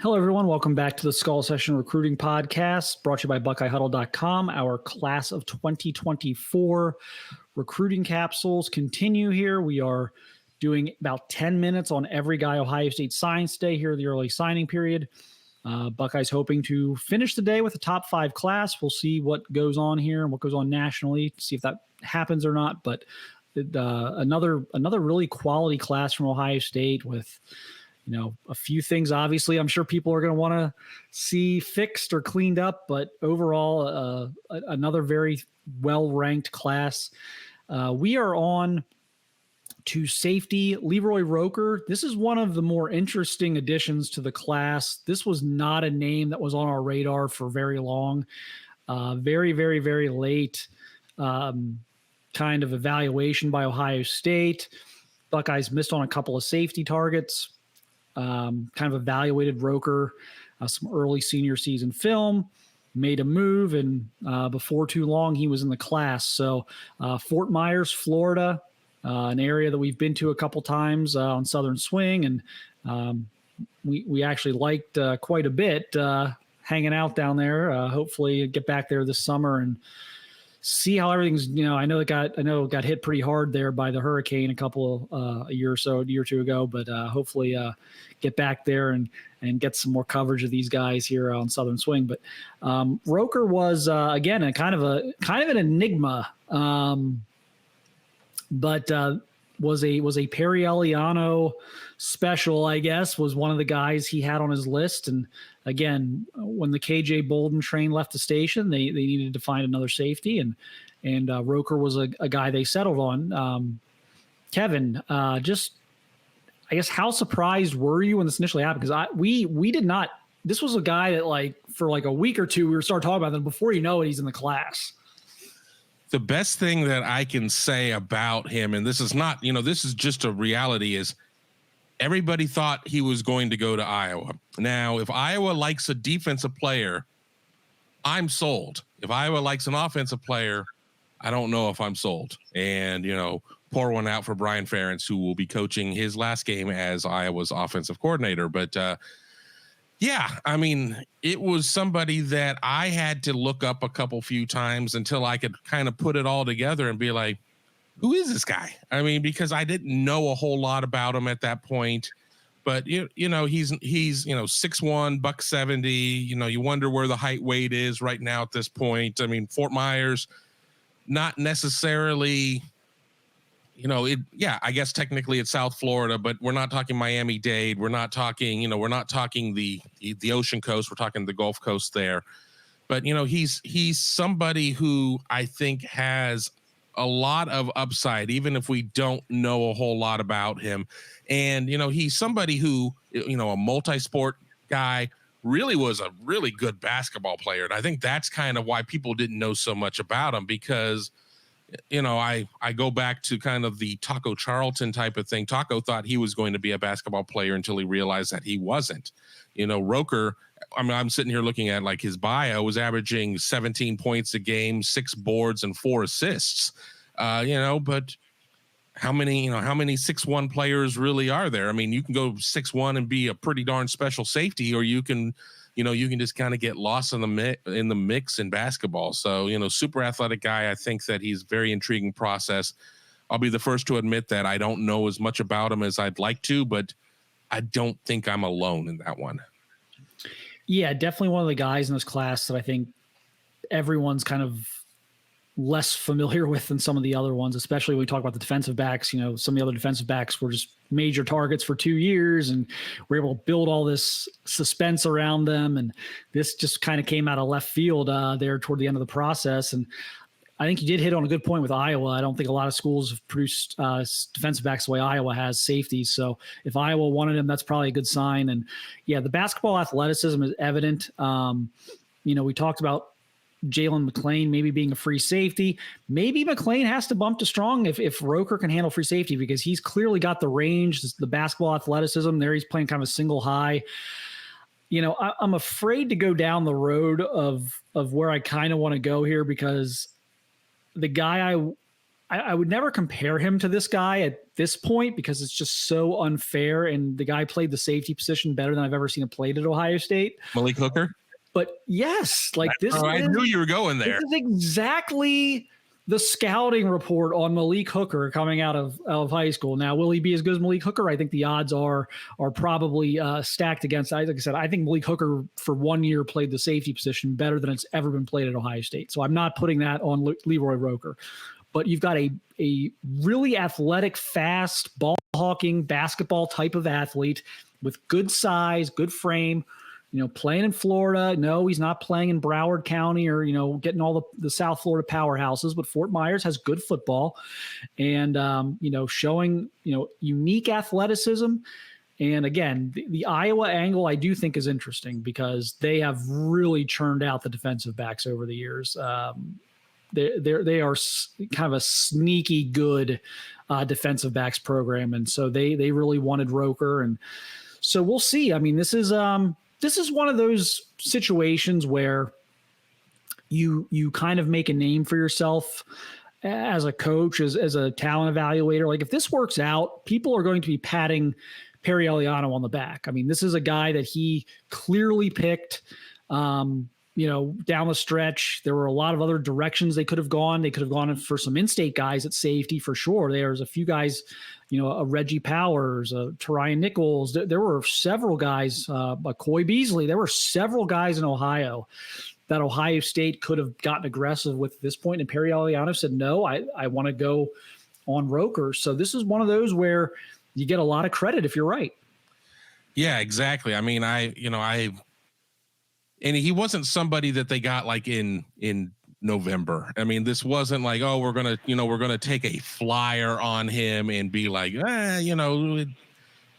Hello, everyone. Welcome back to the Skull Session Recruiting Podcast, brought to you by BuckeyeHuddle.com. Our class of 2024 recruiting capsules continue here. We are doing about 10 minutes on every guy Ohio State signs today here in the early signing period. Buckeyes hoping to finish the day with a top 5 class. We'll see what goes on here and what goes on nationally, see if that happens or not. But another really quality class from Ohio State with, a few things, obviously, I'm sure people are going to want to see fixed or cleaned up, but overall, another very well-ranked class. We are on to safety, Leroy Roker. This is one of the more interesting additions to the class. This was not a name that was on our radar for very long. Very, very, very late kind of evaluation by Ohio State. Buckeyes missed on a couple of safety targets. Kind of evaluated Roker, some early senior season film, made a move, and before too long, he was in the class. So Fort Myers, Florida, an area that we've been to a couple times on Southern Swing, and we actually liked quite a bit hanging out down there. Hopefully get back there this summer and see how everything's, I know it got hit pretty hard there by the hurricane a year or two ago, but hopefully get back there and get some more coverage of these guys here on Southern Swing. But Roker was again a kind of an enigma, but was a Perry Eliano special, I guess, was one of the guys he had on his list. And again, when the KJ Bolden train left the station, they needed to find another safety, and Roker was a guy they settled on. Kevin, just I guess, how surprised were you when this initially happened? Because we did not. This was a guy that for a week or two we were starting talking about them. Before you know it, he's in the class. The best thing that I can say about him, and this is not, this is just a reality, is everybody thought he was going to go to Iowa. Now, if Iowa likes a defensive player, I'm sold. If Iowa likes an offensive player, I don't know if I'm sold. And, pour one out for Brian Ferentz, who will be coaching his last game as Iowa's offensive coordinator. But, it was somebody that I had to look up a few times until I could kind of put it all together and be like, who is this guy? Because I didn't know a whole lot about him at that point. But, he's 6'1", $170. You wonder where the height weight is right now at this point. Fort Myers, not necessarily, I guess technically it's South Florida, but we're not talking Miami-Dade. We're not talking, the ocean coast. We're talking the Gulf Coast there. But, he's somebody who I think has a lot of upside, even if we don't know a whole lot about him. And, he's somebody who, a multi-sport guy, really was a really good basketball player. And I think that's kind of why people didn't know so much about him, because, I go back to kind of the Taco Charlton type of thing. Taco thought he was going to be a basketball player until he realized that he wasn't. Roker, I'm sitting here looking at his bio, was averaging 17 points a game, 6 boards and 4 assists. But how many 6'1" players really are there? You can go 6'1" and be a pretty darn special safety, or you can just kind of get lost in the mix in basketball. So, super athletic guy. I think that he's very intriguing process. I'll be the first to admit that I don't know as much about him as I'd like to, but I don't think I'm alone in that one. Yeah, definitely one of the guys in this class that I think everyone's kind of less familiar with than some of the other ones, especially when we talk about the defensive backs. Some of the other defensive backs were just major targets for 2 years, and we're able to build all this suspense around them. And this just kind of came out of left field there toward the end of the process. And I think you did hit on a good point with Iowa. I don't think a lot of schools have produced defensive backs the way Iowa has safeties. So if Iowa wanted him, that's probably a good sign. And yeah, the basketball athleticism is evident. We talked about Jalen McClain maybe being a free safety. Maybe McClain has to bump to strong if Roker can handle free safety, because he's clearly got the range, the basketball athleticism there. He's playing kind of a single high. I'm afraid to go down the road of where I kind of want to go here, because the guy I would never compare him to this guy at this point because it's just so unfair. And the guy played the safety position better than I've ever seen him played at Ohio State. Malik Hooker. But yes, like I knew you were going there. This is exactly the scouting report on Malik Hooker coming out of high school. Now, will he be as good as Malik Hooker? I think the odds are probably stacked against. Like I said, I think Malik Hooker for 1 year played the safety position better than it's ever been played at Ohio State. So I'm not putting that on Leroy Roker. But you've got a really athletic, fast, ball hawking, basketball type of athlete with good size, good frame. Playing in Florida. No, he's not playing in Broward County or, getting all the South Florida powerhouses, but Fort Myers has good football and, showing, unique athleticism. And again, the Iowa angle I do think is interesting because they have really churned out the defensive backs over the years. They are kind of a sneaky good defensive backs program. And so they really wanted Roker. And so we'll see. I mean, this is one of those situations where you kind of make a name for yourself as a coach, as a talent evaluator. Like if this works out, people are going to be patting Perry Eliano on the back. I mean, this is a guy that he clearly picked, down the stretch. There were a lot of other directions they could have gone. They could have gone for some in-state guys at safety for sure. There's a few guys, a Reggie Powers, a Terion Nichols. There were several guys, a Coy Beasley. There were several guys in Ohio that Ohio State could have gotten aggressive with at this point. And Perry Eliano said, no, I want to go on Roker. So this is one of those where you get a lot of credit if you're right. Yeah, exactly. I mean, and he wasn't somebody that they got like in November. I mean, this wasn't like, oh, we're going to take a flyer on him and be like,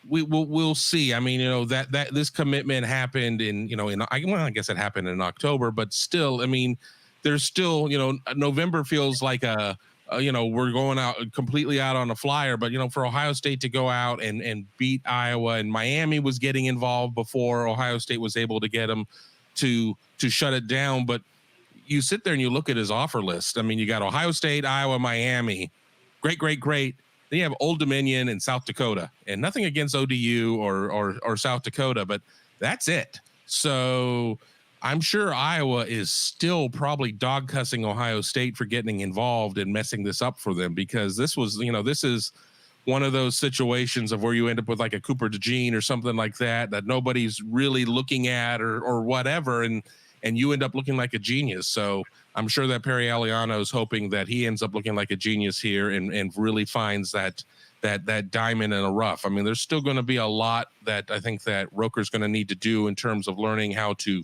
we'll see. I mean, that this commitment happened I guess it happened in October, but still, I mean, there's still, November feels like we're going out completely out on a flyer, but for Ohio State to go out and beat Iowa, and Miami was getting involved before Ohio State was able to get them to shut it down. But you sit there and you look at his offer list. I mean, you got Ohio State, Iowa, Miami, great. Then you have Old Dominion and South Dakota, and nothing against ODU or South Dakota, but that's it. So I'm sure Iowa is still probably dog cussing Ohio State for getting involved and messing this up for them, because this was, this is one of those situations of where you end up with like a Cooper DeJean or something like that nobody's really looking at or whatever. And you end up looking like a genius. So I'm sure that Perry Eliano is hoping that he ends up looking like a genius here and really finds that diamond in a rough. I mean, there's still going to be a lot that I think that Roker's going to need to do in terms of learning how to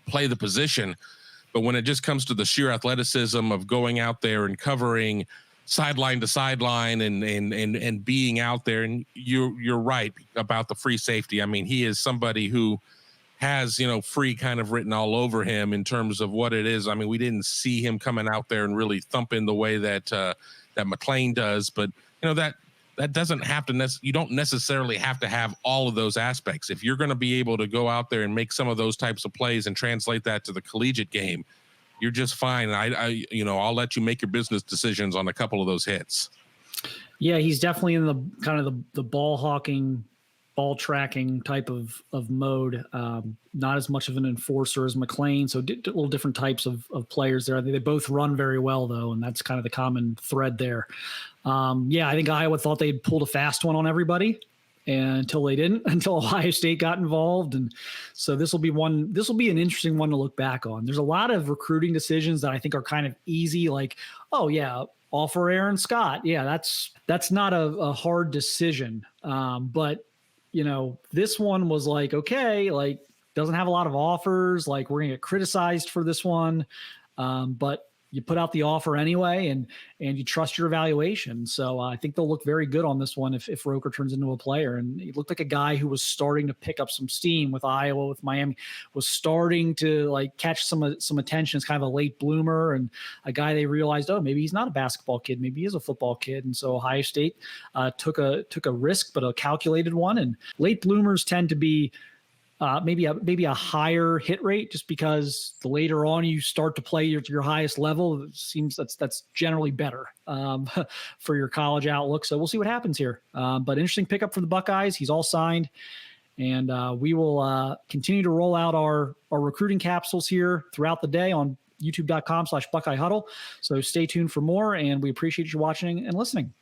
play the position. But when it just comes to the sheer athleticism of going out there and covering sideline to sideline and being out there, and you're right about the free safety. I mean, he is somebody who has, free kind of written all over him in terms of what it is. I mean, we didn't see him coming out there and really thumping the way that McLean does, but that doesn't have to you don't necessarily have to have all of those aspects. If you're going to be able to go out there and make some of those types of plays and translate that to the collegiate game, you're just fine. I'll let you make your business decisions on a couple of those hits. Yeah, he's definitely in the kind of the ball hawking, ball tracking type of mode. Not as much of an enforcer as McLean. So little different types of players there. I think they both run very well though, and that's kind of the common thread there. I think Iowa thought they'd pulled a fast one on everybody, and until they didn't, until Ohio State got involved. And so this will be an interesting one to look back on. There's a lot of recruiting decisions that I think are kind of easy. Like, oh yeah, offer Aaron Scott. Yeah, that's not a hard decision. But this one was like, okay, like doesn't have a lot of offers. Like we're gonna get criticized for this one. But you put out the offer anyway, and you trust your evaluation. So I think they'll look very good on this one if Roker turns into a player. And he looked like a guy who was starting to pick up some steam with Iowa, with Miami, was starting to like catch some attention as kind of a late bloomer, and a guy they realized, oh, maybe he's not a basketball kid, maybe he is a football kid. And so Ohio State took a risk, but a calculated one. And late bloomers tend to be maybe a higher hit rate, just because the later on you start to play your highest level, it seems that's generally better for your college outlook. So we'll see what happens here. But interesting pickup for the Buckeyes. He's all signed, and we will continue to roll out our recruiting capsules here throughout the day on youtube.com/Buckeye Huddle. So stay tuned for more, and we appreciate you watching and listening.